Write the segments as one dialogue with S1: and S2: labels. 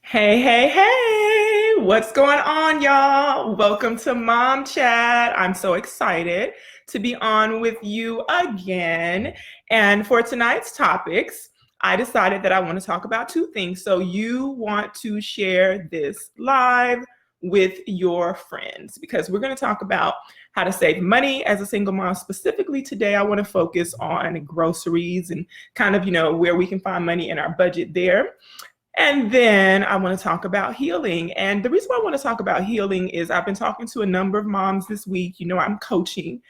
S1: Hey, hey, hey, what's going on, y'all? Welcome to Momchat. I'm so excited to be on with you again. And for tonight's topics, I decided that I want to talk about two things. So, you want to share this live with your friends because we're going to talk about how to save money as a single mom. Specifically, today, I want to focus on groceries and kind of, where we can find money in our budget there. And then I want to talk about healing. And the reason why I want to talk about healing is I've been talking to a number of moms this week. I'm coaching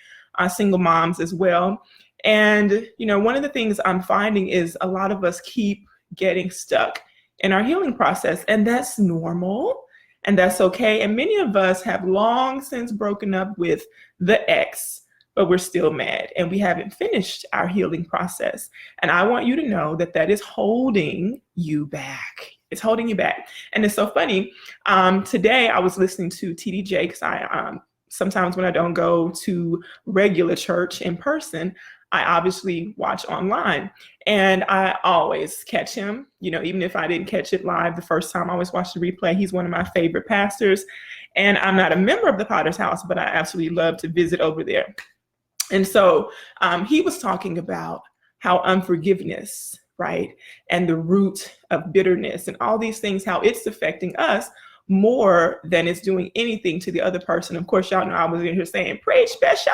S1: single moms as well. And, one of the things I'm finding is a lot of us keep getting stuck in our healing process, and that's normal and that's okay. And many of us have long since broken up with the ex, but we're still mad and we haven't finished our healing process. And I want you to know that that is holding you back. It's holding you back. And it's so funny. Today I was listening to TDJ because I sometimes when I don't go to regular church in person, I obviously watch online, and I always catch him. Even if I didn't catch it live the first time, I always watch the replay. He's one of my favorite pastors, and I'm not a member of the Potter's House, but I absolutely love to visit over there. And so he was talking about how unforgiveness, right, and the root of bitterness and all these things, how it's affecting us more than it's doing anything to the other person. Of course, y'all know I was in here saying, preach, Bishop.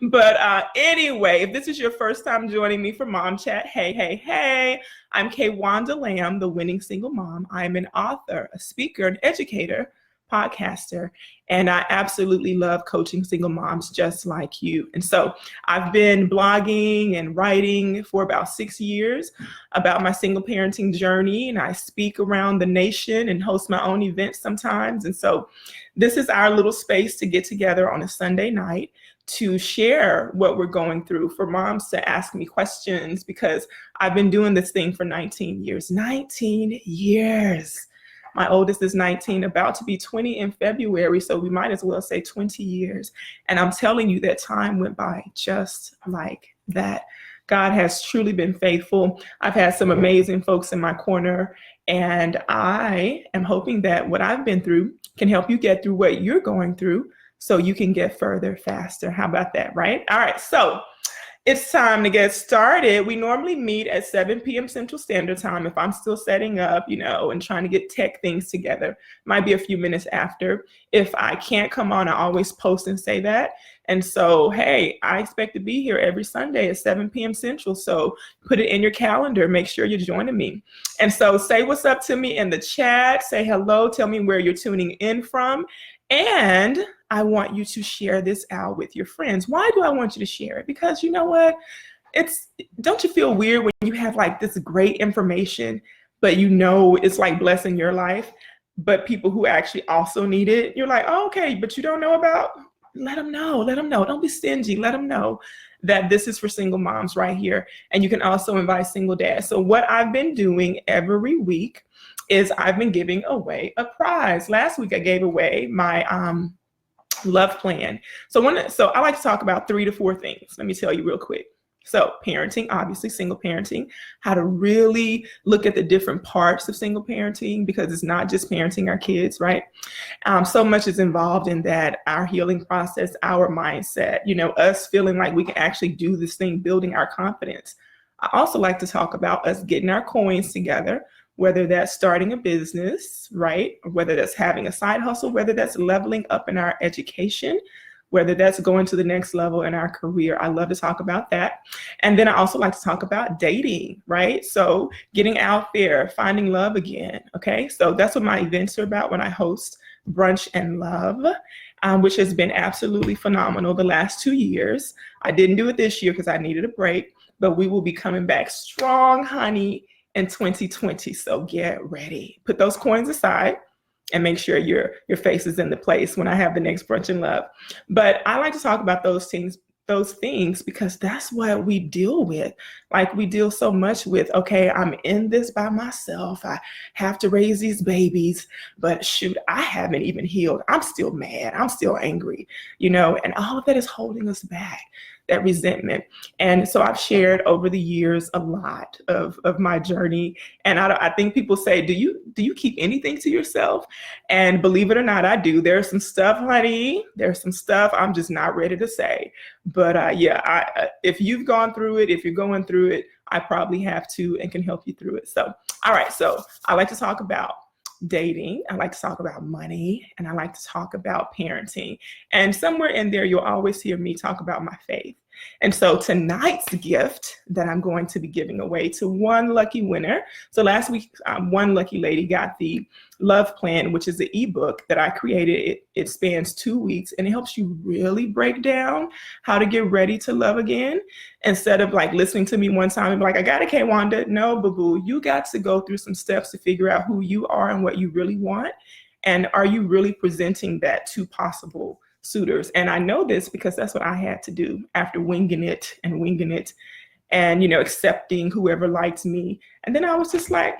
S1: But anyway, if this is your first time joining me for Mom Chat, hey, hey, hey, I'm Kaywanda Lamb, the winning single mom. I'm an author, a speaker, an educator, podcaster, and I absolutely love coaching single moms just like you. And so I've been blogging and writing for about 6 years about my single parenting journey, and I speak around the nation and host my own events sometimes. And so this is our little space to get together on a Sunday night to share what we're going through, for moms to ask me questions, because I've been doing this thing for 19 years. 19 years. My oldest is 19, about to be 20 in February, so we might as well say 20 years. And I'm telling you that time went by just like that. God has truly been faithful. I've had some amazing folks in my corner, and I am hoping that what I've been through can help you get through what you're going through so you can get further faster. How about that, right? All right, so it's time to get started. We normally meet at 7 p.m. Central Standard Time. If I'm still setting up, and trying to get tech things together, might be a few minutes after. If I can't come on, I always post and say that. And so, hey, I expect to be here every Sunday at 7 p.m. Central. So put it in your calendar. Make sure you're joining me. And so say what's up to me in the chat. Say hello. Tell me where you're tuning in from. And I want you to share this out with your friends. Why do I want you to share it? Because you know what? Don't you feel weird when you have like this great information, but it's like blessing your life, but people who actually also need it, you're like, oh, okay, but you don't know about, let them know. Let them know. Don't be stingy. Let them know that this is for single moms right here. And you can also invite single dads. So what I've been doing every week is I've been giving away a prize. Last week I gave away my love plan. So I like to talk about 3 to 4 things. Let me tell you real quick. So parenting, obviously single parenting, how to really look at the different parts of single parenting, because it's not just parenting our kids, right? So much is involved in that, our healing process, our mindset, us feeling like we can actually do this thing, building our confidence. I also like to talk about us getting our coins together, whether that's starting a business, right? Or whether that's having a side hustle, whether that's leveling up in our education, whether that's going to the next level in our career. I love to talk about that. And then I also like to talk about dating, right? So getting out there, finding love again, okay? So that's what my events are about when I host Brunch and Love, which has been absolutely phenomenal the last 2 years. I didn't do it this year because I needed a break, but we will be coming back strong, honey, in 2020. So get ready. Put those coins aside and make sure your face is in the place when I have the next Brunch and Love. But I like to talk about those things because that's what we deal with. Like, we deal so much with, okay, I'm in this by myself. I have to raise these babies, but shoot, I haven't even healed. I'm still mad. I'm still angry, and all of that is holding us back. that resentment. And so I've shared over the years a lot of my journey. And I think people say, do you keep anything to yourself? And believe it or not, I do. There's some stuff, honey. There's some stuff I'm just not ready to say. But yeah, if you've gone through it, if you're going through it, I probably have to and can help you through it. So, all right. So I like to talk about dating. I like to talk about money, and I like to talk about parenting. And somewhere in there, you'll always hear me talk about my faith. And so tonight's gift that I'm going to be giving away to one lucky winner. So last week, one lucky lady got the Love Plan, which is an ebook that I created. It spans 2 weeks, and it helps you really break down how to get ready to love again. Instead of like listening to me one time and be like, I got it, Kaywanda. No, boo-boo, you got to go through some steps to figure out who you are and what you really want. And are you really presenting that to possible suitors? And I know this because that's what I had to do after winging it and, you know, accepting whoever liked me. And then I was just like,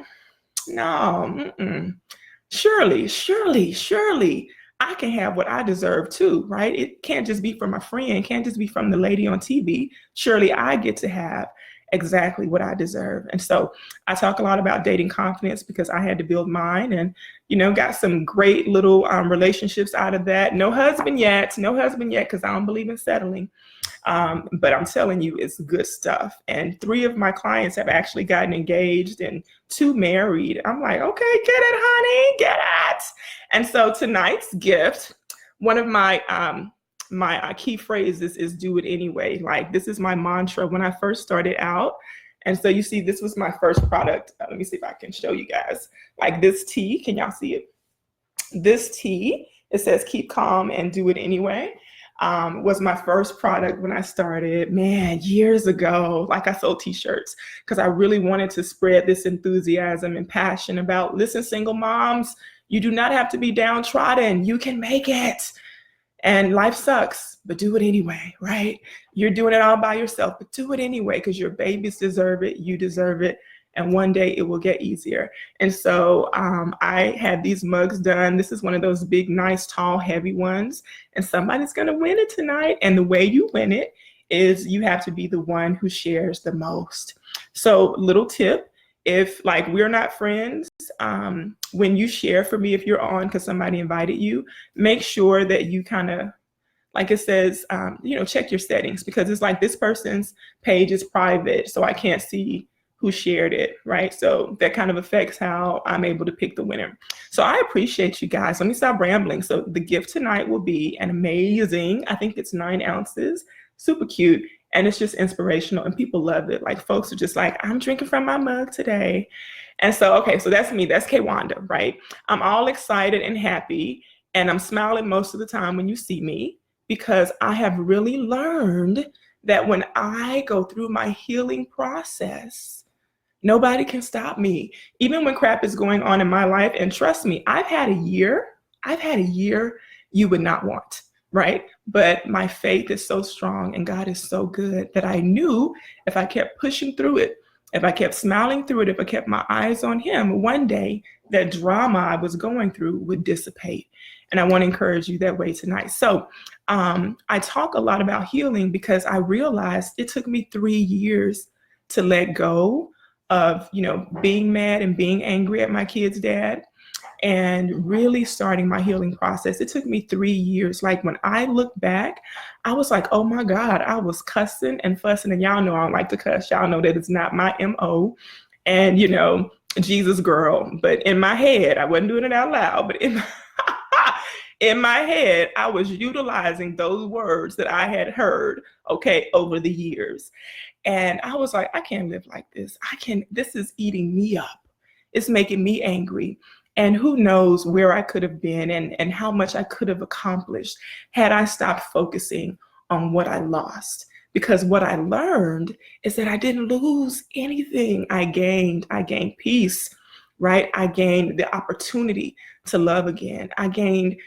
S1: no, surely I can have what I deserve too, right? It can't just be from my friend, can't just be from the lady on TV. Surely I get to have exactly what I deserve. And so I talk a lot about dating confidence because I had to build mine, and, you know, got some great little relationships out of that. No husband yet, because I don't believe in settling. But I'm telling you, it's good stuff. And 3 of my clients have actually gotten engaged and 2 married. I'm like, okay, get it, honey, get it. And so tonight's gift, one of my key phrases is do it anyway. Like, this is my mantra when I first started out. And so you see, this was my first product. Let me see if I can show you guys. Like this tea, can y'all see it? This tea, it says keep calm and do it anyway. Was my first product when I started, man, years ago. Like, I sold t-shirts because I really wanted to spread this enthusiasm and passion about, listen, single moms, you do not have to be downtrodden. You can make it. And life sucks, but do it anyway, right? You're doing it all by yourself, but do it anyway because your babies deserve it. You deserve it. And one day it will get easier. And so I had these mugs done. This is one of those big, nice, tall, heavy ones. And somebody's going to win it tonight. And the way you win it is you have to be the one who shares the most. So little tip, if like we're not friends, when you share for me, if you're on because somebody invited you, make sure that you kind of, like it says, you know, check your settings, because it's like this person's page is private, so I can't see who shared it, right? So that kind of affects how I'm able to pick the winner. So I appreciate you guys. Let me stop rambling. So the gift tonight will be an amazing, I think it's 9 ounces, super cute. And it's just inspirational and people love it. Like, folks are just like, I'm drinking from my mug today. And so, okay, so that's me, that's Kaywanda, right? I'm all excited and happy, and I'm smiling most of the time when you see me, because I have really learned that when I go through my healing process, nobody can stop me, even when crap is going on in my life. And trust me, I've had a year you would not want, right? But my faith is so strong and God is so good that I knew if I kept pushing through it, if I kept smiling through it, if I kept my eyes on him, one day that drama I was going through would dissipate. And I want to encourage you that way tonight. So I talk a lot about healing because I realized it took me 3 years to let go of, you know, being mad and being angry at my kid's dad and really starting my healing process. It took me 3 years. Like, when I look back, I was like, oh my God, I was cussing and fussing. And y'all know I don't like to cuss. Y'all know that it's not my MO. And, you know, Jesus girl. But in my head, I wasn't doing it out loud, but in my head, I was utilizing those words that I had heard, okay, over the years. And I was like, I can't live like this. This is eating me up. It's making me angry. And who knows where I could have been and how much I could have accomplished had I stopped focusing on what I lost. Because what I learned is that I didn't lose anything. I gained peace, right? I gained the opportunity to love again. I gained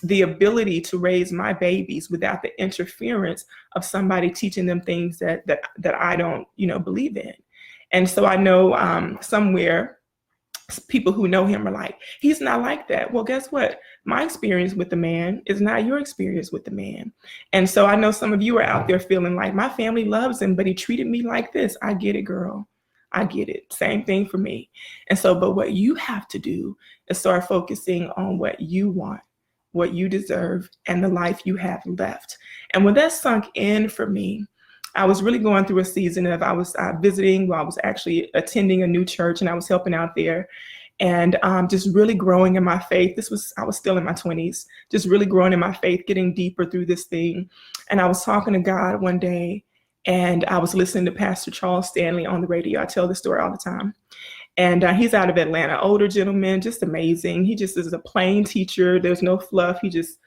S1: the ability to raise my babies without the interference of somebody teaching them things that I don't, you know, believe in. And so I know somewhere people who know him are like, he's not like that. Well, guess what? my experience with the man is not your experience with the man. And so I know some of you are out there feeling like my family loves him, but he treated me like this. I get it, girl. I get it. Same thing for me. And so, but what you have to do is start focusing on what you want, what you deserve, and the life you have left. And when that sunk in for me, I was really going through a season of I was visiting, well, I was actually attending a new church and I was helping out there and just really growing in my faith. I was still in my 20s, just really growing in my faith, getting deeper through this thing. And I was talking to God one day and I was listening to Pastor Charles Stanley on the radio. I tell this story all the time. And he's out of Atlanta, older gentleman, just amazing. He just is a plain teacher. There's no fluff. He just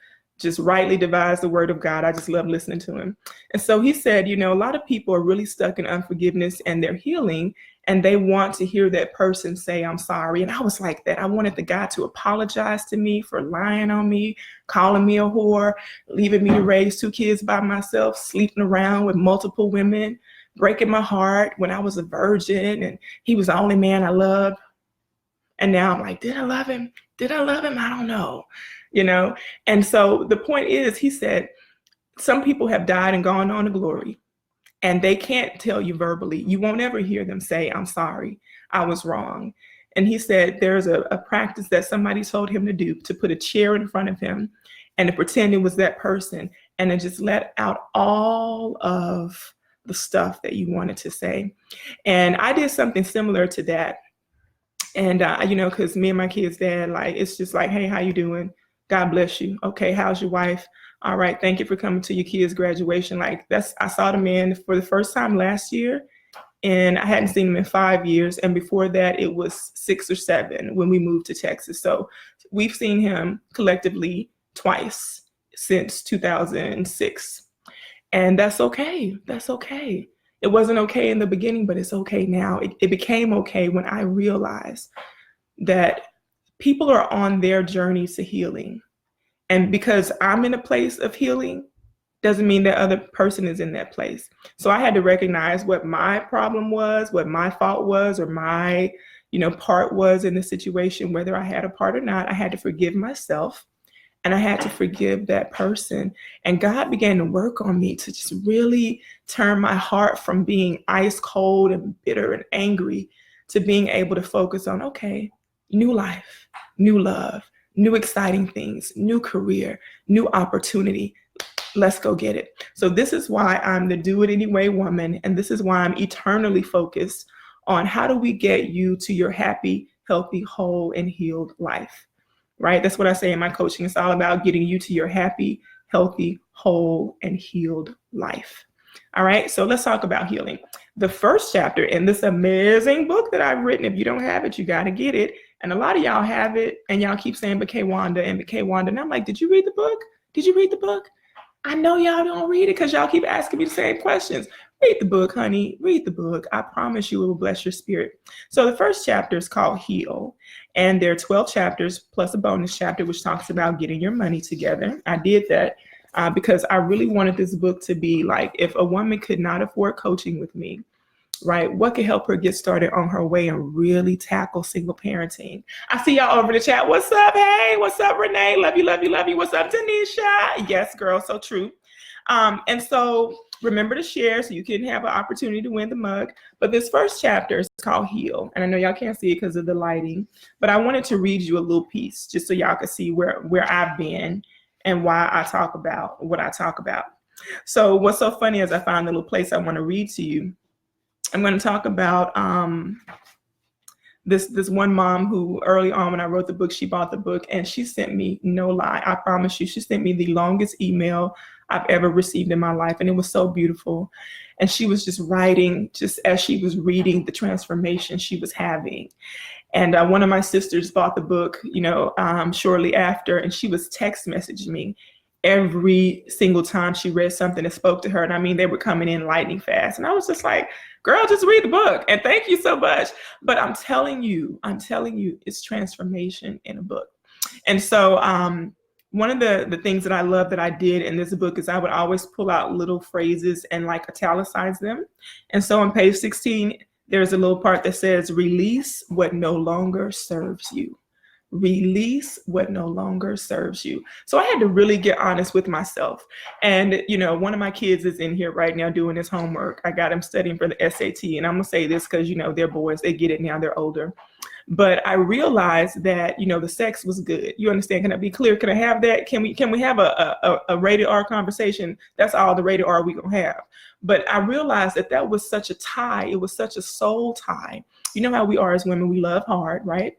S1: rightly divides the word of God. I just love listening to him. And so he said, you know, a lot of people are really stuck in unforgiveness and they're healing and they want to hear that person say, I'm sorry. And I was like that. I wanted the guy to apologize to me for lying on me, calling me a whore, leaving me to raise 2 kids by myself, sleeping around with multiple women, breaking my heart when I was a virgin and he was the only man I loved. And now I'm like, did I love him? Did I love him? I don't know, you know? And so the point is, he said, some people have died and gone on to glory and they can't tell you verbally. You won't ever hear them say, I'm sorry, I was wrong. And he said, there's a practice that somebody told him to do, to put a chair in front of him and to pretend it was that person and to just let out all of the stuff that you wanted to say. And I did something similar to that. And, you know, because me and my kids' dad, like, it's just like, hey, how you doing? God bless you. Okay, how's your wife? All right, thank you for coming to your kids' graduation. Like, I saw the man for the first time last year, and I hadn't seen him in 5 years. And before that, it was 6 or 7 when we moved to Texas. So we've seen him collectively twice since 2006. And that's okay. That's okay. It wasn't okay in the beginning, but it's okay now. It became okay when I realized that people are on their journey to healing. And because I'm in a place of healing, doesn't mean that other person is in that place. So I had to recognize what my problem was, what my fault was, or my, part was in the situation, whether I had a part or not. I had to forgive myself. And I had to forgive that person. And God began to work on me to just really turn my heart from being ice cold and bitter and angry to being able to focus on, okay, new life, new love, new exciting things, new career, new opportunity. Let's go get it. So this is why I'm the do it anyway woman. And this is why I'm eternally focused on how do we get you to your happy, healthy, whole, and healed life. Right? That's what I say in my coaching. It's all about getting you to your happy, healthy, whole, and healed life. All right. So let's talk about healing. The first chapter in this amazing book that I've written, if you don't have it, you got to get it. And a lot of y'all have it and y'all keep saying, but Kaywanda and but Kaywanda. And I'm like, did you read the book? Did you read the book? I know y'all don't read it because y'all keep asking me the same questions. Read the book, honey. Read the book. I promise you it will bless your spirit. So the first chapter is called Heal. And there are 12 chapters plus a bonus chapter, which talks about getting your money together. I did that because I really wanted this book to be like, if a woman could not afford coaching with me, right, what could help her get started on her way and really tackle single parenting? I see y'all over in the chat. What's up? Hey, what's up, Renee? Love you, love you, love you. What's up, Tanisha? Yes, girl, so true. And so remember to share so you can have an opportunity to win the mug. But this first chapter is called Heal. And I know y'all can't see it because of the lighting, but I wanted to read you a little piece just so y'all can see where I've been and why I talk about what I talk about. So what's so funny is I found a little place I want to read to you. I'm going to talk about this one mom who early on when I wrote the book, she bought the book and she sent me, no lie, I promise you, she sent me the longest email I've ever received in my life. And it was so beautiful. And she was just writing just as she was reading the transformation she was having. And one of my sisters bought the book, shortly after, and she was text messaging me every single time she read something that spoke to her. And I mean, they were coming in lightning fast. And I was just like, girl, just read the book. And thank you so much. But I'm telling you, it's transformation in a book. And so one of the things that I love that I did in this book is I would always pull out little phrases and like italicize them. And so on page 16, there's a little part that says, release what no longer serves you. release what no longer serves you. So I had to really get honest with myself. And, one of my kids is in here right now doing his homework. I got him studying for the SAT. And I'm going to say this because, they're boys. They get it now. They're older. But I realized that, the sex was good. You understand? Can I be clear? Can I have that? Can we have a rated R conversation? That's all the rated R we going to have. But I realized that was such a tie. It was such a soul tie. You know how we are as women. We love hard, right?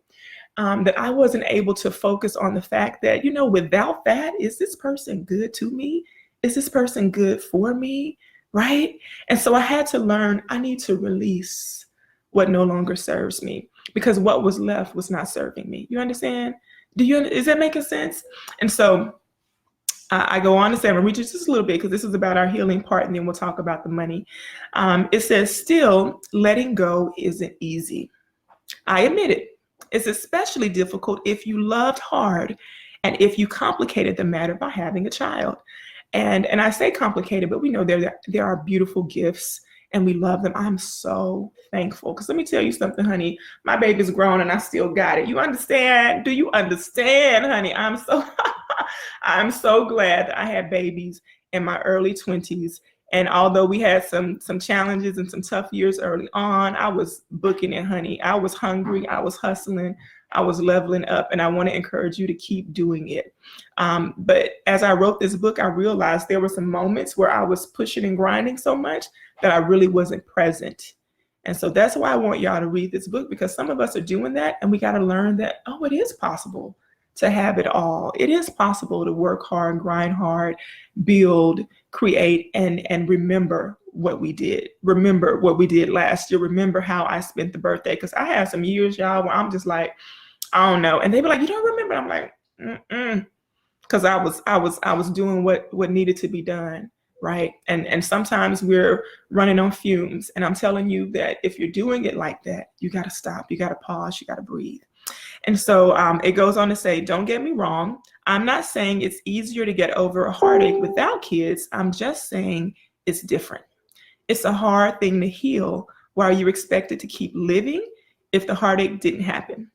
S1: That I wasn't able to focus on the fact that, without that, is this person good to me? Is this person good for me? Right? And so I had to learn, I need to release what no longer serves me, because what was left was not serving me. You understand? Is that making sense? And so I go on to say, I'm going to read you just a little bit because this is about our healing part, and then we'll talk about the money. It says, still, letting go isn't easy. I admit it. It's especially difficult if you loved hard and if you complicated the matter by having a child. And I say complicated, but we know there are beautiful gifts and we love them. I'm so thankful. Because let me tell you something, honey. My baby's grown and I still got it. You understand? Do you understand, honey? I'm so glad that I had babies in my early 20s. And although we had some challenges and some tough years early on, I was booking it, honey. I was hungry. I was hustling. I was leveling up. And I want to encourage you to keep doing it. But as I wrote this book, I realized there were some moments where I was pushing and grinding so much that I really wasn't present. And so that's why I want y'all to read this book, because some of us are doing that. And we got to learn that, it is possible to have it all. It is possible to work hard, grind hard, build, create, and remember what we did. Remember what we did last year. Remember how I spent the birthday. Because I had some years, y'all, where I'm just like, I don't know. And they be like, you don't remember? I'm like, because I was doing what needed to be done. Right. And sometimes we're running on fumes. And I'm telling you that if you're doing it like that, you got to stop. You got to pause. You got to breathe. And so it goes on to say, don't get me wrong. I'm not saying it's easier to get over a heartache without kids. I'm just saying it's different. It's a hard thing to heal while you're expected to keep living if the heartache didn't happen,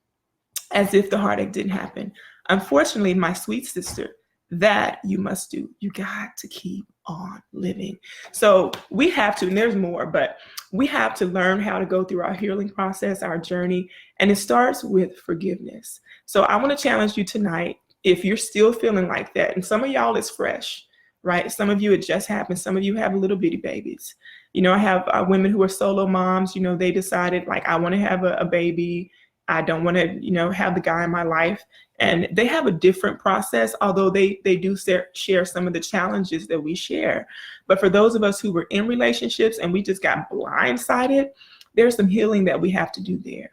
S1: as if the heartache didn't happen. Unfortunately, my sweet sister, that you must do. You got to keep on living. So we have to, and there's more, but we have to learn how to go through our healing process, our journey, and it starts with forgiveness. So I want to challenge you tonight, if you're still feeling like that, and some of y'all it's fresh, right? Some of you it just happened. Some of you have little bitty babies. I have women who are solo moms. They decided, like, I want to have a baby. I don't want to, have the guy in my life. And they have a different process, although they do share some of the challenges that we share. But for those of us who were in relationships and we just got blindsided, there's some healing that we have to do there.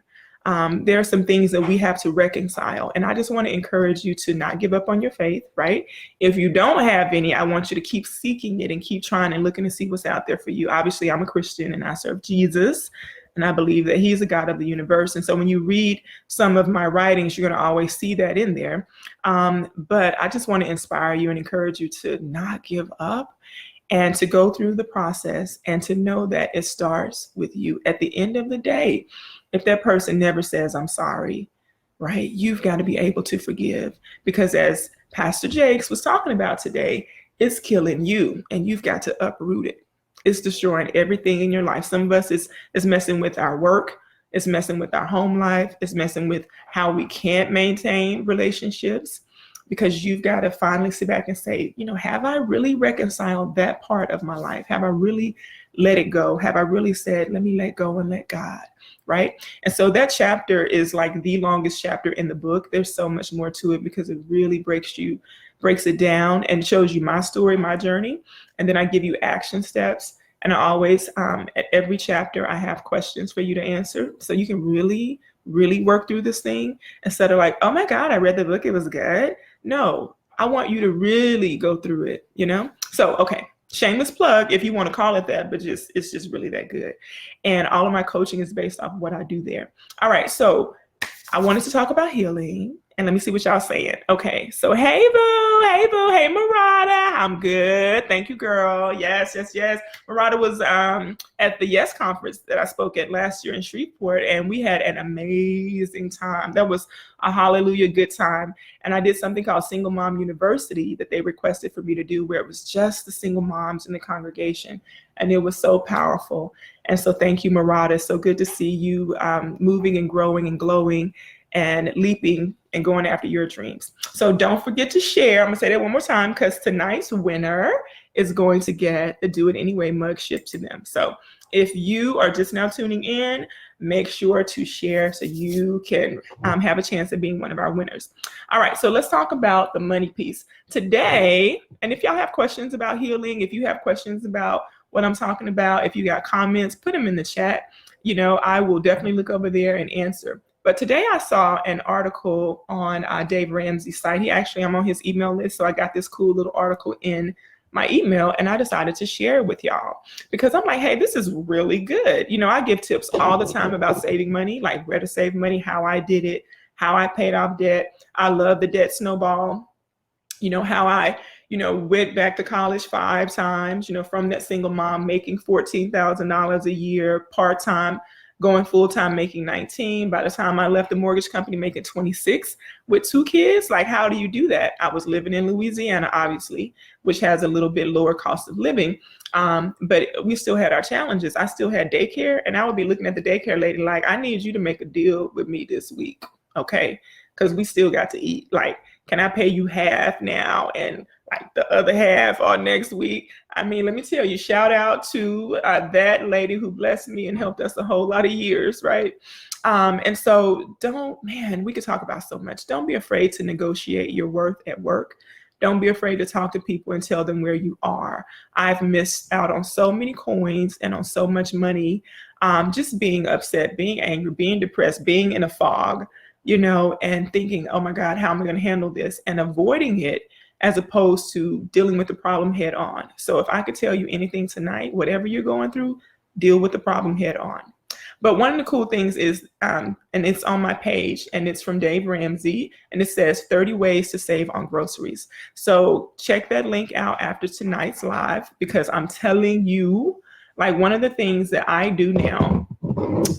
S1: There are some things that we have to reconcile. And I just want to encourage you to not give up on your faith, right? If you don't have any, I want you to keep seeking it and keep trying and looking to see what's out there for you. Obviously, I'm a Christian and I serve Jesus. And I believe that he's the God of the universe. And so when you read some of my writings, you're going to always see that in there. But I just want to inspire you and encourage you to not give up and to go through the process and to know that it starts with you. At the end of the day, if that person never says, I'm sorry, right, you've got to be able to forgive. Because as Pastor Jakes was talking about today, it's killing you and you've got to uproot it. It's destroying everything in your life. Some of us is messing with our work. It's messing with our home life. It's messing with how we can't maintain relationships, because you've got to finally sit back and say, have I really reconciled that part of my life? Have I really let it go? Have I really said, let me let go and let God, right? And so that chapter is like the longest chapter in the book. There's so much more to it because it really breaks it down and shows you my story, my journey. And then I give you action steps. And I always, at every chapter, I have questions for you to answer. So you can really, really work through this thing instead of like, oh my God, I read the book, it was good. No, I want you to really go through it, So, okay, shameless plug if you want to call it that, but it's just really that good. And all of my coaching is based off of what I do there. All right, so I wanted to talk about healing, And let me see what y'all saying. Okay, so hey boo, hey Murata, I'm good. Thank you, girl. Yes. Murata was at the Yes conference that I spoke at last year in Shreveport, and we had an amazing time. That was a hallelujah good time. And I did something called Single Mom University that they requested for me to do, where it was just the single moms in the congregation, and it was so powerful. And so thank you, Murata. So good to see you moving and growing and glowing and leaping and going after your dreams. So don't forget to share. I'm gonna say that one more time because tonight's winner is going to get the Do It Anyway mug shipped to them. So if you are just now tuning in, make sure to share so you can have a chance of being one of our winners. All right, so let's talk about the money piece today. And if y'all have questions about healing, if you have questions about what I'm talking about, if you got comments, put them in the chat. You know, I will definitely look over there and answer. But today I saw an article on Dave Ramsey's site. I'm on his email list, so I got this cool little article in my email, and I decided to share it with y'all because I'm like, hey, this is really good. You know, I give tips all the time about saving money, like where to save money, how I did it, how I paid off debt. I love the debt snowball. You know, how I went back to college 5 times, from that single mom making $14,000 a year, part-time, going full-time making 19. By the time I left the mortgage company making 26 with 2 kids, like how do you do that? I was living in Louisiana, obviously, which has a little bit lower cost of living. But we still had our challenges. I still had daycare, and I would be looking at the daycare lady like, I need you to make a deal with me this week, okay? Because we still got to eat. Like, can I pay you half now and like the other half or next week? I mean, let me tell you, shout out to that lady who blessed me and helped us a whole lot of years, right? And so we could talk about so much. Don't be afraid to negotiate your worth at work. Don't be afraid to talk to people and tell them where you are. I've missed out on so many coins and on so much money, just being upset, being angry, being depressed, being in a fog, and thinking, oh my God, how am I going to handle this? And avoiding it as opposed to dealing with the problem head on. So if I could tell you anything tonight, whatever you're going through, deal with the problem head on. But one of the cool things is, and it's on my page, and it's from Dave Ramsey, and it says 30 ways to save on groceries. So check that link out after tonight's live, because I'm telling you, like, one of the things that I do now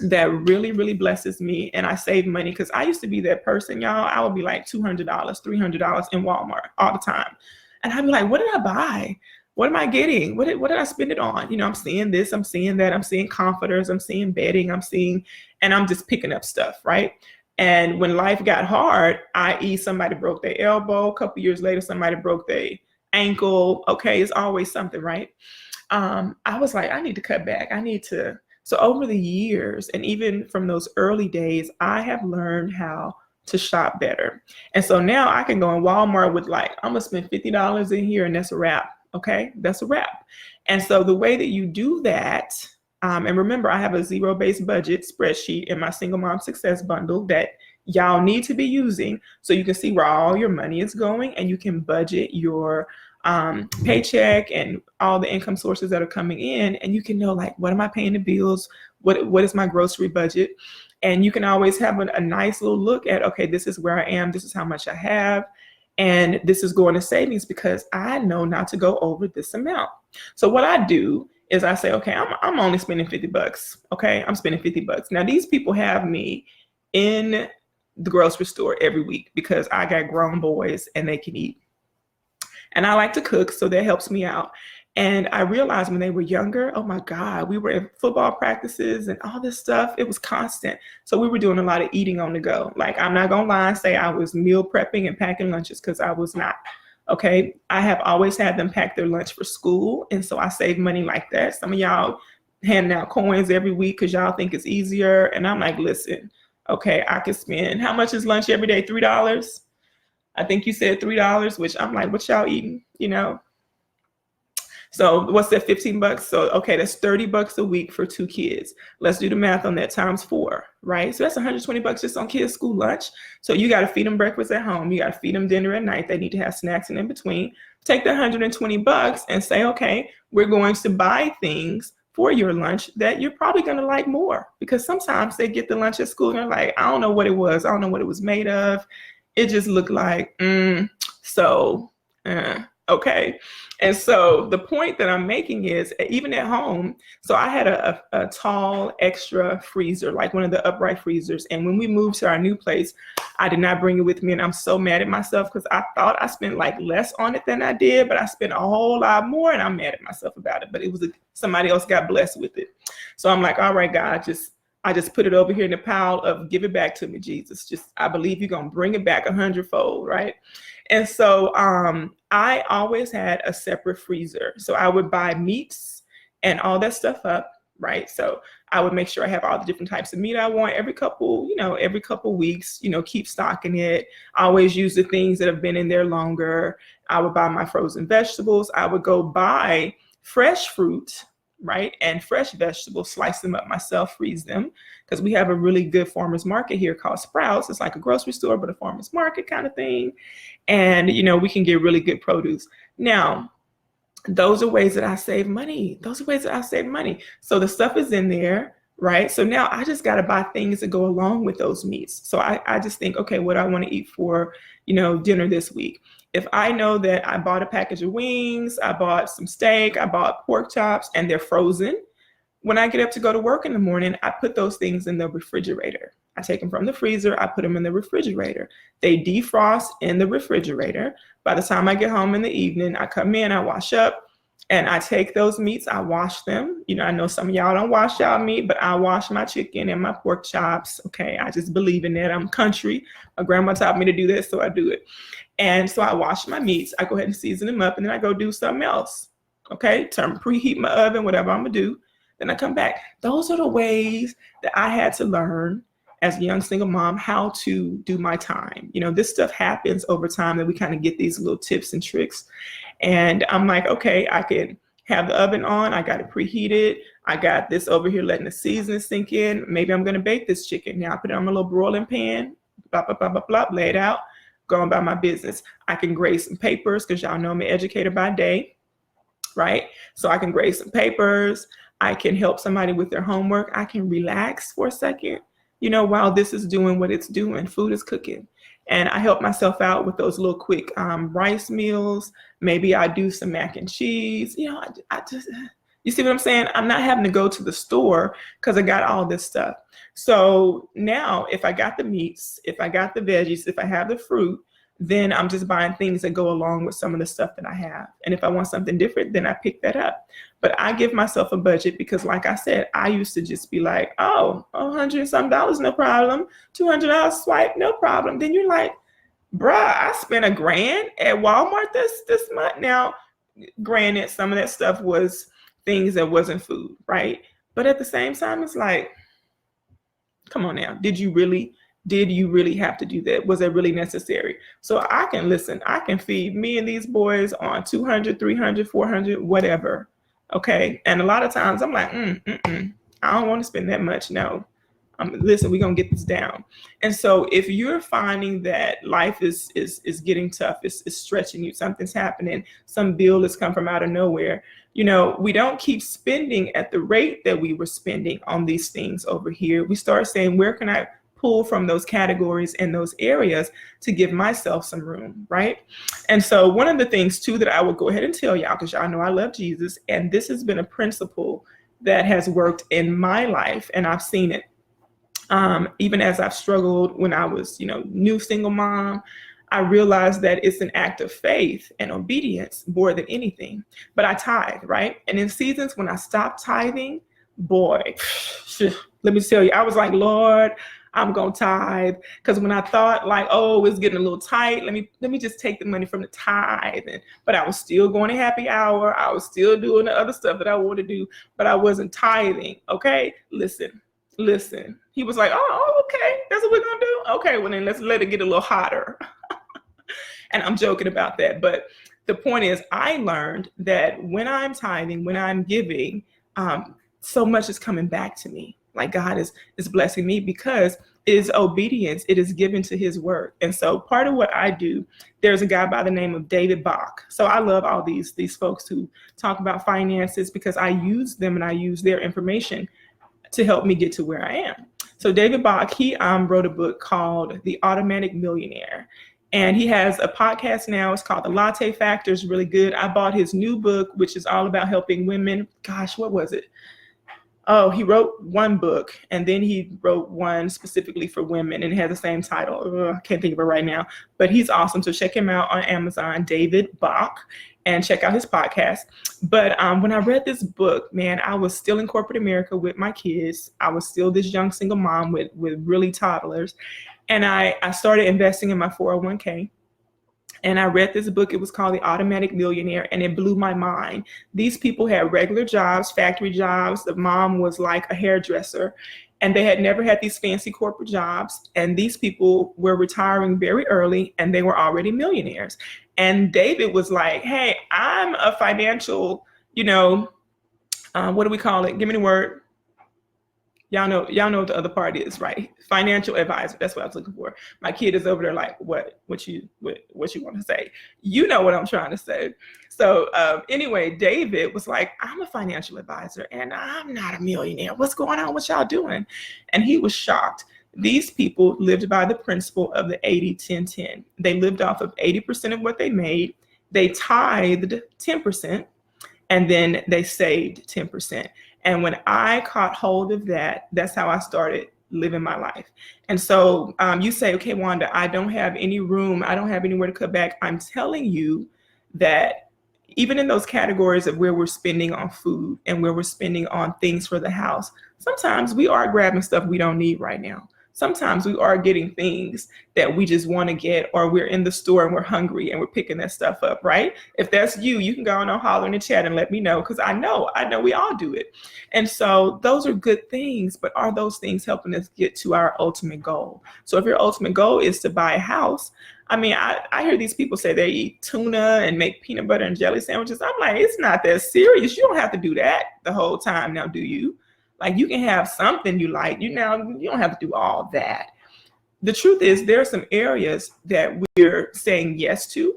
S1: that really, really blesses me, and I save money, because I used to be that person, y'all. I would be like $200, $300 in Walmart all the time. And I'd be like, what did I buy? What am I getting? What did I spend it on? I'm seeing this, I'm seeing that, I'm seeing comforters, I'm seeing bedding, and I'm just picking up stuff, right? And when life got hard, i.e. somebody broke their elbow, a couple years later, somebody broke their ankle. Okay, it's always something, right? I was like, I need to cut back. So over the years, and even from those early days, I have learned how to shop better. And so now I can go in Walmart with like, I'm gonna spend $50 in here and that's a wrap. Okay, that's a wrap. And so the way that you do that, and remember, I have a zero-based budget spreadsheet in my Single Mom Success Bundle that y'all need to be using so you can see where all your money is going, and you can budget your paycheck and all the income sources that are coming in, and you can know, like, what am I paying the bills? What is my grocery budget? And you can always have a nice little look at, okay, this is where I am, this is how much I have, and this is going to savings because I know not to go over this amount. So what I do is I say, okay, I'm only spending $50. Okay, I'm spending $50. Now these people have me in the grocery store every week because I got grown boys and they can eat. And I like to cook, so that helps me out. And I realized when they were younger, oh my God, we were in football practices and all this stuff. It was constant. So we were doing a lot of eating on the go. Like, I'm not gonna lie and say I was meal prepping and packing lunches, because I was not. Okay, I have always had them pack their lunch for school. And so I save money like that. Some of y'all handing out coins every week because y'all think it's easier. And I'm like, listen, okay, I can spend, how much is lunch every day? $3? I think you said $3, which I'm like, what y'all eating, So what's that, $15? So, okay, that's $30 a week for 2 kids. Let's do the math on that times 4, right? So that's $120 just on kids' school lunch. So you got to feed them breakfast at home. You got to feed them dinner at night. They need to have snacks in between. Take the $120 and say, okay, we're going to buy things for your lunch that you're probably going to like more, because sometimes they get the lunch at school and they're like, I don't know what it was. I don't know what it was made of. It just looked like, so, okay. And so the point that I'm making is, even at home, so I had a tall extra freezer, like one of the upright freezers. And when we moved to our new place, I did not bring it with me. And I'm so mad at myself because I thought I spent like less on it than I did, but I spent a whole lot more, and I'm mad at myself about it. But it was somebody else got blessed with it. So I'm like, all right, God, I just put it over here in the pile of give it back to me, Jesus. I believe you're going to bring it back 100-fold, right? And so I always had a separate freezer. So I would buy meats and all that stuff up, right? So I would make sure I have all the different types of meat I want every couple weeks, keep stocking it. I always use the things that have been in there longer. I would buy my frozen vegetables. I would go buy fresh fruit, right? And fresh vegetables, slice them up myself, freeze them, because we have a really good farmer's market here called Sprouts. It's like a grocery store, but a farmer's market kind of thing. And, we can get really good produce. Now, those are ways that I save money. So the stuff is in there, right? So now I just got to buy things that go along with those meats. So I just think, okay, what I want to eat for, dinner this week. If I know that I bought a package of wings, I bought some steak, I bought pork chops, and they're frozen, when I get up to go to work in the morning, I put those things in the refrigerator. I take them from the freezer, I put them in the refrigerator. They defrost in the refrigerator. By the time I get home in the evening, I come in, I wash up, and I take those meats, I wash them. I know some of y'all don't wash y'all meat, but I wash my chicken and my pork chops. Okay, I just believe in that. I'm country. My grandma taught me to do this, so I do it. And so I wash my meats, I go ahead and season them up, and then I go do something else. Okay, preheat my oven, whatever I'm gonna do. Then I come back. Those are the ways that I had to learn as a young single mom how to do my time. This stuff happens over time that we kind of get these little tips and tricks. And I'm like, okay, I can have the oven on. I got it preheated. I got this over here letting the seasoning sink in. Maybe I'm going to bake this chicken. Now I put it on my little broiling pan, blah, blah, blah, blah, blah, lay it out, go on about my business. I can grade some papers because y'all know I'm an educator by day, right? So I can grade some papers. I can help somebody with their homework. I can relax for a second, while this is doing what it's doing. Food is cooking. And I help myself out with those little quick rice meals. Maybe I do some mac and cheese. I just, you see what I'm saying? I'm not having to go to the store because I got all this stuff. So now if I got the meats, if I got the veggies, if I have the fruit, then I'm just buying things that go along with some of the stuff that I have. And if I want something different, then I pick that up. But I give myself a budget because, like I said, I used to just be like, oh, $100 and some, no problem. $200 swipe, no problem. Then you're like, bruh, I spent $1,000 at Walmart this month. Now, granted, some of that stuff was things that wasn't food, right? But at the same time, it's like, come on now, did you really have to do that? Was it really necessary? So I can feed me and these boys on $200, $300, $400, whatever. Okay. And a lot of times I'm like, I don't want to spend that much. No. Listen, we're going to get this down. And so if you're finding that life is getting tough, it's stretching you, something's happening, some bill has come from out of nowhere, we don't keep spending at the rate that we were spending on these things over here. We start saying, where can I pull from those categories and those areas to give myself some room, right? And so one of the things too that I will go ahead and tell y'all, because y'all know I love Jesus, and this has been a principle that has worked in my life, and I've seen it even as I've struggled when I was, new single mom. I realized that it's an act of faith and obedience more than anything. But I tithe, right? And in seasons when I stopped tithing, boy, let me tell you, I was like, Lord, I'm going to tithe. Because when I thought like, oh, it's getting a little tight, let me just take the money from the tithe. But I was still going to happy hour. I was still doing the other stuff that I wanted to do, but I wasn't tithing. Okay, listen. He was like, oh, okay, that's what we're going to do. Okay, well then let's let it get a little hotter. And I'm joking about that. But the point is, I learned that when I'm tithing, when I'm giving, so much is coming back to me. Like God is blessing me because it is obedience. It is given to his word. And so part of what I do, there's a guy by the name of David Bach. So I love all these folks who talk about finances because I use them and I use their information to help me get to where I am. So David Bach, he wrote a book called The Automatic Millionaire. And he has a podcast now. It's called The Latte Factor. It's really good. I bought his new book, which is all about helping women. Gosh, what was it? Oh, he wrote one book and then he wrote one specifically for women and it has the same title. I can't think of it right now, but he's awesome. So check him out on Amazon, David Bach, and check out his podcast. But when I read this book, man, I was still in corporate America with my kids. I was still this young single mom with really toddlers. And I started investing in my 401k. And I read this book. It was called The Automatic Millionaire, and it blew my mind. These people had regular jobs, factory jobs. The mom was like a hairdresser, and they had never had these fancy corporate jobs. And these people were retiring very early, and they were already millionaires. And David was like, hey, I'm a financial, what do we call it? Give me the word. Y'all know what the other part is, right? Financial advisor. That's what I was looking for. My kid is over there like, what you want to say? You know what I'm trying to say. So anyway, David was like, I'm a financial advisor and I'm not a millionaire. What's going on? What y'all doing? And he was shocked. These people lived by the principle of the 80-10-10. They lived off of 80% of what they made. They tithed 10%, and then they saved 10%. And when I caught hold of that, that's how I started living my life. And so you say, okay, Wanda, I don't have any room. I don't have anywhere to cut back. I'm telling you that even in those categories of where we're spending on food and where we're spending on things for the house, sometimes we are grabbing stuff we don't need right now. Sometimes we are getting things that we just want to get, or we're in the store and we're hungry and we're picking that stuff up, right? If that's you, you can go on and holler in the chat and let me know, because I know we all do it. And so those are good things, but are those things helping us get to our ultimate goal? So if your ultimate goal is to buy a house, I mean, I hear these people say they eat tuna and make peanut butter and jelly sandwiches. I'm like, it's not that serious. You don't have to do that the whole time now, do you? Like, you can have something you like. You don't have to do all that. The truth is, there are some areas that we're saying yes to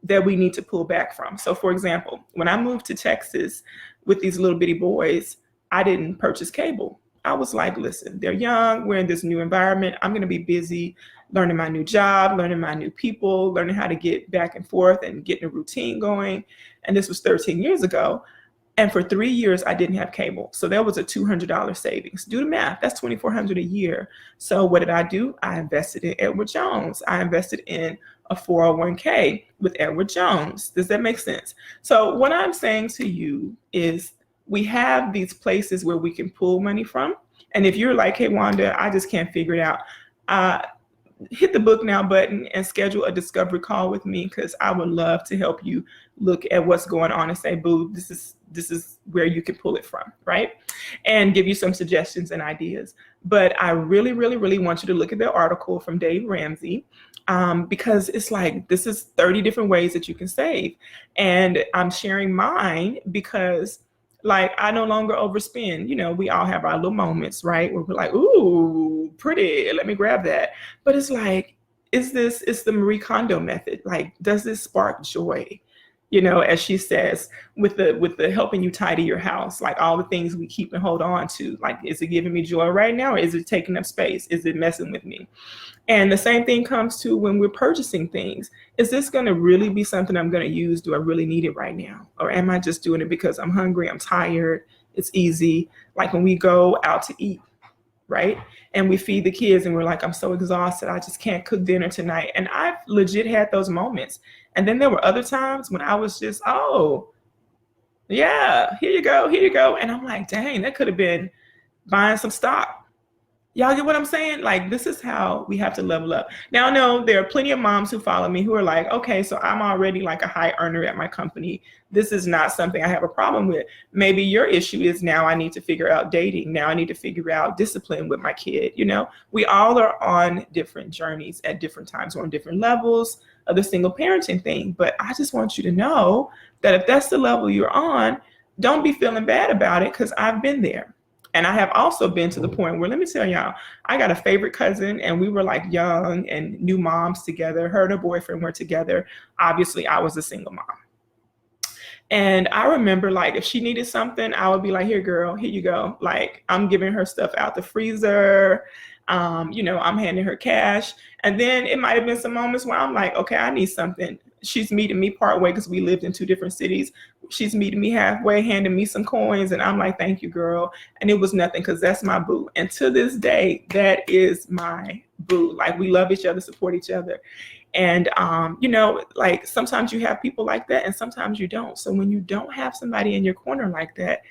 S1: that we need to pull back from. So for example, when I moved to Texas with these little bitty boys, I didn't purchase cable. I was like, listen, they're young. We're in this new environment. I'm going to be busy learning my new job, learning my new people, learning how to get back and forth and getting a routine going. And this was 13 years ago. And for 3 years, I didn't have cable. So there was a $200 savings. Do the math. That's $2,400 a year. So what did I do? I invested in Edward Jones. I invested in a 401k with Edward Jones. Does that make sense? So what I'm saying to you is we have these places where we can pull money from. And if you're like, hey, Wanda, I just can't figure it out, hit the book now button and schedule a discovery call with me, because I would love to help you look at what's going on and say, boo, this is where you can pull it from, right? And give you some suggestions and ideas. But I really, really, really want you to look at the article from Dave Ramsey, because it's like, this is 30 different ways that you can save. And I'm sharing mine because, like, I no longer overspend. We all have our little moments, right? Where we're like, ooh, pretty, let me grab that. But it's like, it's the Marie Kondo method. Like, does this spark joy? As she says, with the helping you tidy your house, like all the things we keep and hold on to, like, is it giving me joy right now? Or is it taking up space? Is it messing with me? And the same thing comes to when we're purchasing things. Is this going to really be something I'm going to use? Do I really need it right now? Or am I just doing it because I'm hungry, I'm tired, it's easy? Like when we go out to eat, right? And we feed the kids and we're like, I'm so exhausted, I just can't cook dinner tonight. And I've legit had those moments. And then there were other times when I was just, oh, yeah, here you go. And I'm like, dang, that could have been buying some stock. Y'all get what I'm saying? Like, this is how we have to level up. Now, I know there are plenty of moms who follow me who are like, okay, so I'm already like a high earner at my company. This is not something I have a problem with. Maybe your issue is, now I need to figure out dating. Now I need to figure out discipline with my kid. We all are on different journeys at different times. We're on different levels of the single parenting thing. But I just want you to know that if that's the level you're on, don't be feeling bad about it, because I've been there. And I have also been to the point where, let me tell y'all, I got a favorite cousin and we were like young and new moms together. Her and her boyfriend were together. Obviously, I was a single mom. And I remember, like, if she needed something, I would be like, here, girl, here you go. Like, I'm giving her stuff out the freezer. I'm handing her cash. And then it might have been some moments where I'm like, okay, I need something. She's meeting me part way because we lived in 2 different cities. She's meeting me halfway, handing me some coins. And I'm like, thank you, girl. And it was nothing because that's my boo. And to this day, that is my boo. Like, we love each other, support each other. And, like sometimes you have people like that and sometimes you don't. So when you don't have somebody in your corner like that,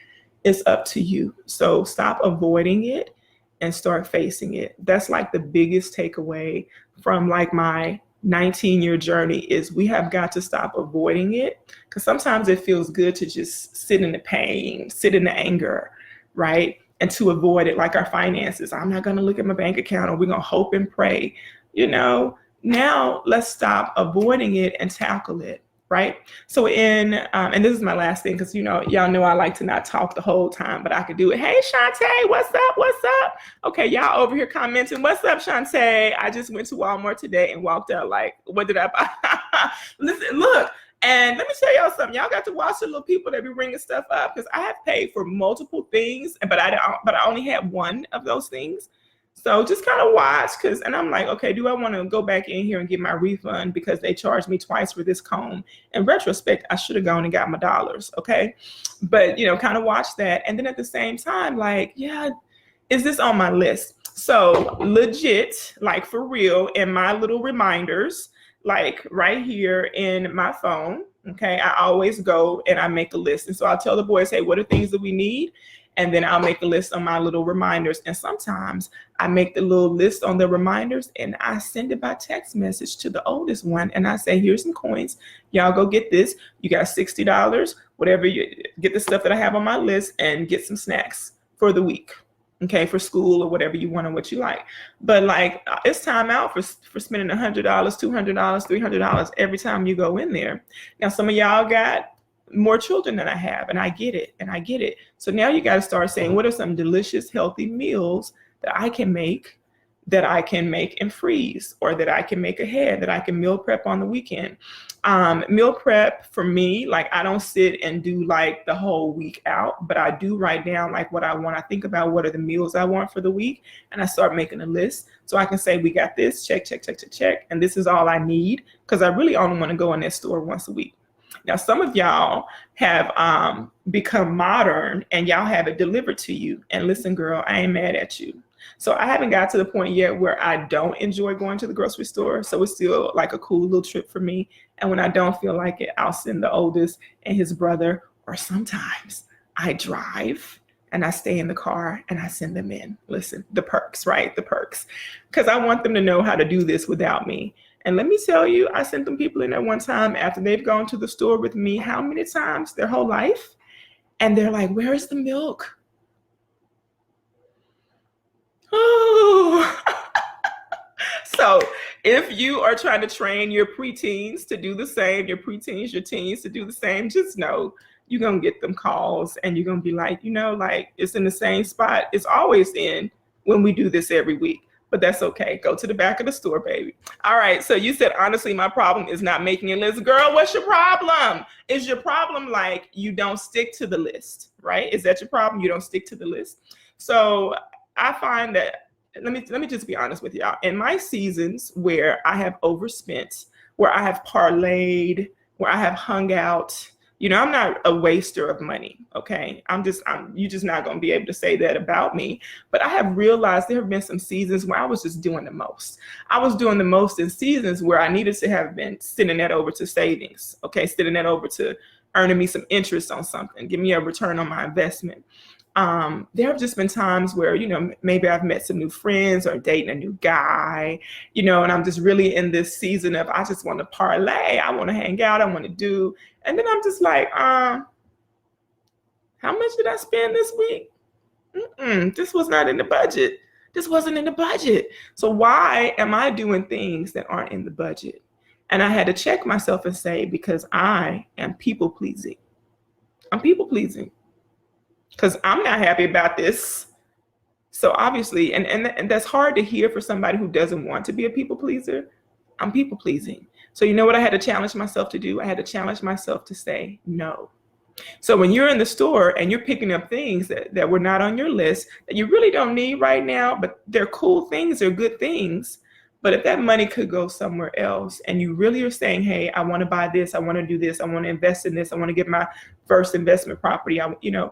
S1: it's up to you. So stop avoiding it and start facing it. That's like the biggest takeaway from like my 19-year journey is we have got to stop avoiding it, because sometimes it feels good to just sit in the pain, sit in the anger, right? And to avoid it, like our finances. I'm not going to look at my bank account, or we're going to hope and pray. Now let's stop avoiding it and tackle it. Right. So and this is my last thing, because, y'all know I like to not talk the whole time, but I could do it. Hey, Shantae, what's up? What's up? Okay, y'all over here commenting. What's up, Shantae? I just went to Walmart today and walked out like, what did I buy? Listen, look. And let me tell y'all something. Y'all got to watch the little people that be bringing stuff up, because I have paid for multiple things, but I only had one of those things. So just kind of watch, and I'm like, okay, do I want to go back in here and get my refund because they charged me twice for this comb? In retrospect, I should have gone and got my dollars, okay? But, kind of watch that. And then at the same time, like, yeah, is this on my list? So legit, like for real, in my little reminders, like right here in my phone, okay, I always go and I make a list. And so I'll tell the boys, hey, what are things that we need? And then I'll make a list on my little reminders. And sometimes I make the little list on the reminders and I send it by text message to the oldest one. And I say, here's some coins. Y'all go get this. You got $60, whatever, you get the stuff that I have on my list and get some snacks for the week. Okay, for school or whatever you want and what you like. But like, it's time out for spending $100, $200, $300 every time you go in there. Now, some of y'all got more children than I have, and I get it. So now you got to start saying, what are some delicious, healthy meals that I can make and freeze, or that I can make ahead, that I can meal prep on the weekend. Meal prep for me, like I don't sit and do like the whole week out, but I do write down like what I want. I think about what are the meals I want for the week, and I start making a list so I can say, we got this, check, and this is all I need, because I really only want to go in that store once a week. Now, some of y'all have become modern and y'all have it delivered to you. And listen, girl, I ain't mad at you. So I haven't got to the point yet where I don't enjoy going to the grocery store. So it's still like a cool little trip for me. And when I don't feel like it, I'll send the oldest and his brother, or sometimes I drive and I stay in the car and I send them in. Listen, the perks, right? The perks. Because I want them to know how to do this without me. And let me tell you, I sent them people in there one time after they've gone to the store with me how many times? Their whole life. And they're like, where is the milk? Oh. So if you are trying to train your preteens to do the same, your preteens, your teens to do the same, just know you're going to get them calls and you're going to be like, like it's in the same spot it's always in when we do this every week. But that's okay. Go to the back of the store, baby. All right. So you said, honestly, my problem is not making a list. Girl, what's your problem? Is your problem like you don't stick to the list, right? Is that your problem? You don't stick to the list. So I find that, let me just be honest with y'all. In my seasons where I have overspent, where I have parlayed, where I have hung out, I'm not a waster of money, okay? You're just not going to be able to say that about me. But I have realized there have been some seasons where I was just doing the most. I was doing the most in seasons where I needed to have been sending that over to savings, okay? Sending that over to earning me some interest on something, give me a return on my investment. There have just been times where, maybe I've met some new friends or dating a new guy, and I'm just really in this season of, I just want to parlay. I want to hang out. I want to do. And then I'm just like, how much did I spend this week? This was not in the budget. This wasn't in the budget. So why am I doing things that aren't in the budget? And I had to check myself and say, because I am people pleasing. I'm people pleasing. Because I'm not happy about this. So obviously, and that's hard to hear for somebody who doesn't want to be a people pleaser. I'm people pleasing. So you know what I had to challenge myself to do? I had to challenge myself to say no. So when you're in the store and you're picking up things that were not on your list that you really don't need right now, but they're cool things, they're good things. But if that money could go somewhere else and you really are saying, hey, I want to buy this, I want to do this, I want to invest in this, I want to get my first investment property,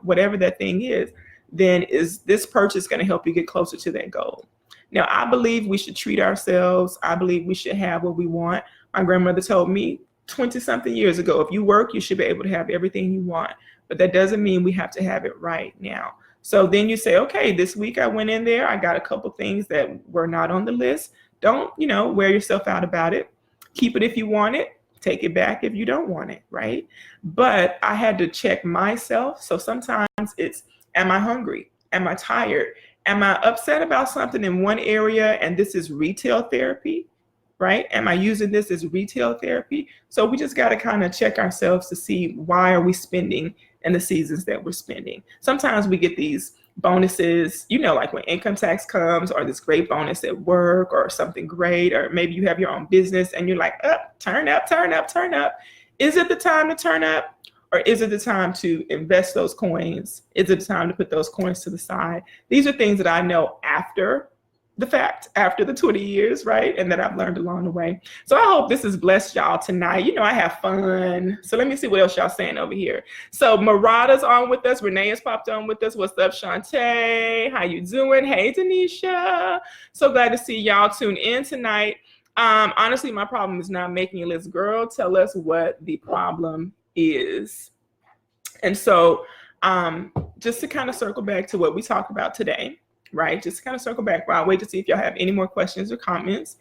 S1: whatever that thing is, then is this purchase going to help you get closer to that goal? Now, I believe we should treat ourselves. I believe we should have what we want. My grandmother told me 20 something years ago, if you work, you should be able to have everything you want. But that doesn't mean we have to have it right now. So then you say, okay, this week I went in there, I got a couple things that were not on the list. Don't, wear yourself out about it. Keep it if you want it. Take it back if you don't want it, right? But I had to check myself. So sometimes it's, am I hungry? Am I tired? Am I upset about something in one area and this is retail therapy? Right? Am I using this as retail therapy? So we just got to kind of check ourselves to see, why are we spending in the seasons that we're spending? Sometimes we get these bonuses, like when income tax comes, or this great bonus at work, or something great, or maybe you have your own business and you're like, turn up, turn up, turn up. Is it the time to turn up? Or is it the time to invest those coins? Is it the time to put those coins to the side? These are things that I know after the fact, after the 20 years, right? And that I've learned along the way. So I hope this has blessed y'all tonight. I have fun. So let me see what else y'all saying over here. So Marada's on with us. Renee has popped on with us. What's up, Shantae? How you doing? Hey, Denisha. So glad to see y'all tune in tonight. Honestly, my problem is not making a list. Girl, tell us what the problem is. And so just to kind of circle back to what we talked about today, right? Just kind of circle back. While I wait to see if y'all have any more questions or comments.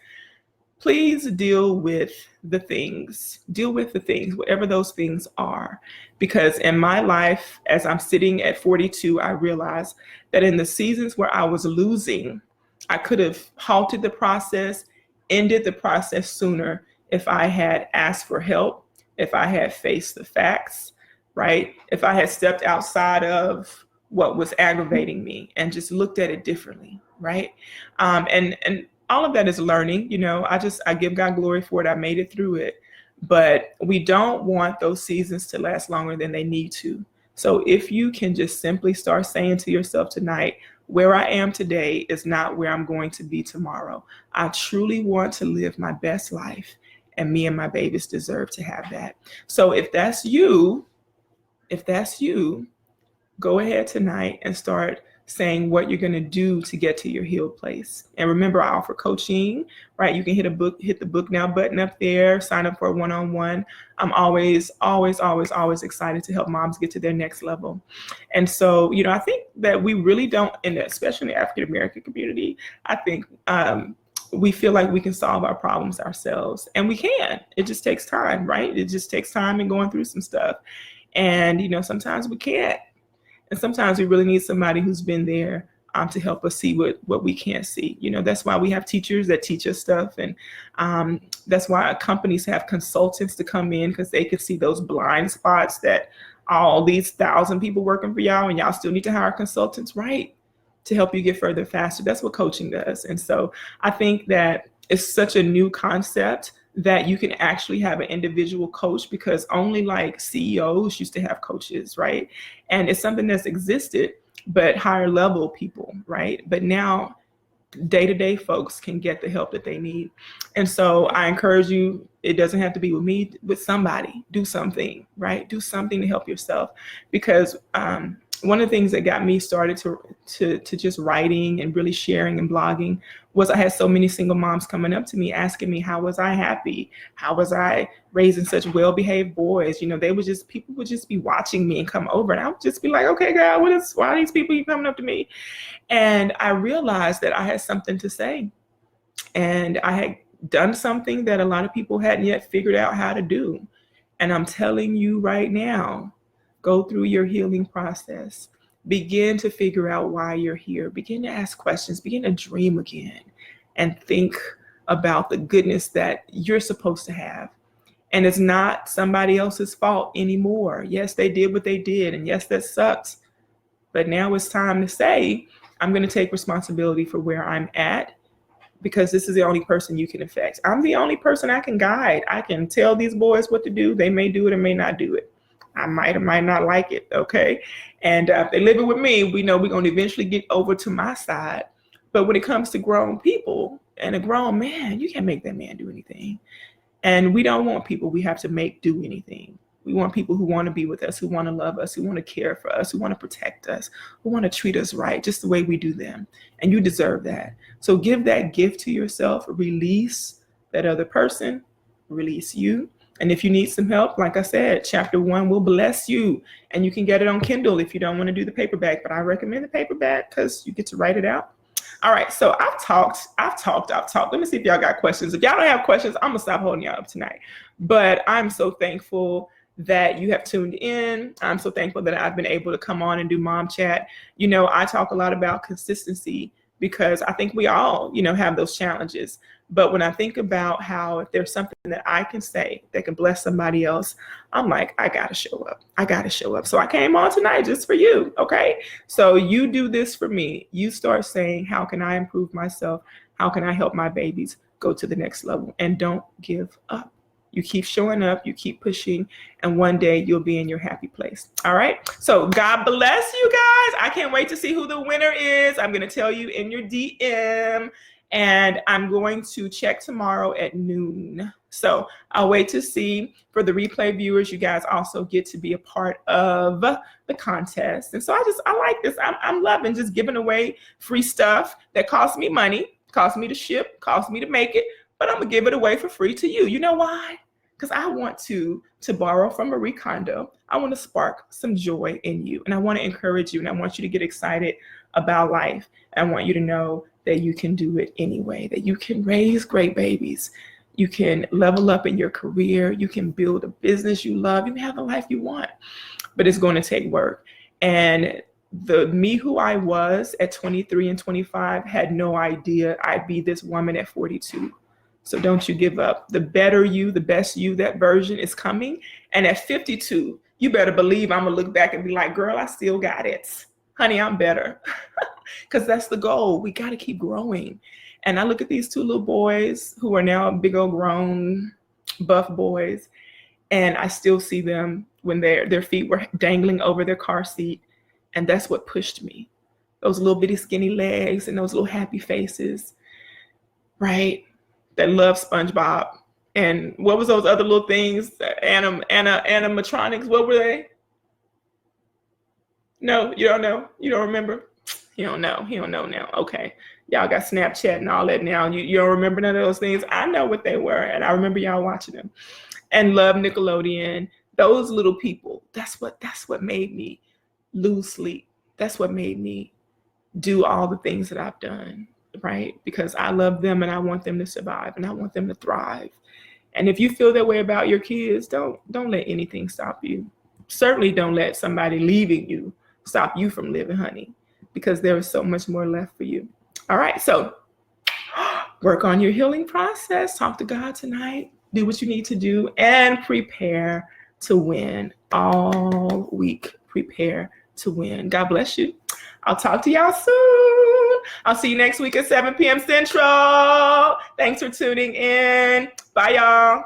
S1: Please deal with the things. Deal with the things, whatever those things are. Because in my life, as I'm sitting at 42, I realized that in the seasons where I was losing, I could have halted the process, ended the process sooner if I had asked for help, if I had faced the facts, right? If I had stepped outside of what was aggravating me and just looked at it differently, right? And all of that is learning. I give God glory for it. I made it through it. But we don't want those seasons to last longer than they need to. So if you can just simply start saying to yourself tonight, where I am today is not where I'm going to be tomorrow. I truly want to live my best life, and me and my babies deserve to have that. So if that's you, go ahead tonight and start saying what you're going to do to get to your healed place. And remember, I offer coaching, right? You can hit the book now button up there, sign up for a one-on-one. I'm always excited to help moms get to their next level. And so, I think that we really don't, and especially in the African-American community, I think we feel like we can solve our problems ourselves, and we can. It just takes time, right? It just takes time and going through some stuff. And, sometimes we can't. And sometimes we really need somebody who's been there to help us see what we can't see. That's why we have teachers that teach us stuff. And that's why companies have consultants to come in, because they can see those blind spots that all these 1,000 people working for y'all, and y'all still need to hire consultants, right? To help you get further faster. That's what coaching does. And so I think that it's such a new concept that you can actually have an individual coach, because only like CEOs used to have coaches, right? And it's something that's existed, but higher level people, right? But now day-to-day folks can get the help that they need. And so I encourage you, it doesn't have to be with me, with somebody. Do something, right? Do something to help yourself, because one of the things that got me started to just writing and really sharing and blogging was I had so many single moms coming up to me asking me, how was I happy? How was I raising such well-behaved boys? People would just be watching me and come over, and I would just be like, okay, God, why are these people coming up to me? And I realized that I had something to say, and I had done something that a lot of people hadn't yet figured out how to do. And I'm telling you right now, go through your healing process. Begin to figure out why you're here. Begin to ask questions. Begin to dream again and think about the goodness that you're supposed to have. And it's not somebody else's fault anymore. Yes, they did what they did. And yes, that sucks. But now it's time to say, I'm going to take responsibility for where I'm at, because this is the only person you can affect. I'm the only person I can guide. I can tell these boys what to do. They may do it or may not do it. I might or might not like it, okay? And if they live it with me, we know we're going to eventually get over to my side. But when it comes to grown people and a grown man, you can't make that man do anything. And we don't want people we have to make do anything. We want people who want to be with us, who want to love us, who want to care for us, who want to protect us, who want to treat us right, just the way we do them. And you deserve that. So give that gift to yourself, release that other person, release you. And if you need some help, like I said, chapter 1 will bless you. And you can get it on Kindle if you don't want to do the paperback. But I recommend the paperback because you get to write it out. All right, so I've talked. Let me see if y'all got questions. If y'all don't have questions, I'm gonna stop holding y'all up tonight. But I'm so thankful that you have tuned in. I'm so thankful that I've been able to come on and do Mom Chat. You know, I talk a lot about consistency because I think we all, you know, have those challenges. But when I think about how if there's something that I can say that can bless somebody else, I'm like, I gotta show up. I gotta show up. So I came on tonight just for you, okay? So you do this for me. You start saying, how can I improve myself? How can I help my babies go to the next level? And don't give up. You keep showing up, you keep pushing, and one day you'll be in your happy place. All right? So God bless you guys. I can't wait to see who the winner is. I'm going to tell you in your DM, and I'm going to check tomorrow at noon. So I'll wait to see. For the replay viewers, you guys also get to be a part of the contest. And so I like this. I'm loving just giving away free stuff that costs me money, costs me to ship, costs me to make it, but I'm gonna give it away for free to you. You know why? Because I want to borrow from Marie Kondo. I want to spark some joy in you, and I want to encourage you, and I want you to get excited about life. And I want you to know that you can do it anyway, that you can raise great babies. You can level up in your career. You can build a business you love. You can have the life you want, but it's going to take work. And the me who I was at 23 and 25 had no idea I'd be this woman at 42. So don't you give up. The better you, the best you, that version is coming. And at 52, you better believe I'm going to look back and be like, girl, I still got it. Honey, I'm better. Because that's the goal. We got to keep growing. And I look at these two little boys who are now big old grown buff boys, and I still see them when their feet were dangling over their car seat. And that's what pushed me. Those little bitty skinny legs and those little happy faces, right? That love SpongeBob. And what was those other little things? Animatronics. What were they? No, you don't know. You don't remember. He don't know. He don't know now. Okay. Y'all got Snapchat and all that now. You don't remember none of those things. I know what they were, and I remember y'all watching them. And love Nickelodeon. Those little people. That's what made me lose sleep. That's what made me do all the things that I've done, right? Because I love them and I want them to survive and I want them to thrive. And if you feel that way about your kids, don't let anything stop you. Certainly don't let somebody leaving you stop you from living, honey, because there is so much more left for you. All right, so work on your healing process. Talk to God tonight. Do what you need to do and prepare to win all week. Prepare to win. God bless you. I'll talk to y'all soon. I'll see you next week at 7 p.m. Central. Thanks for tuning in. Bye, y'all.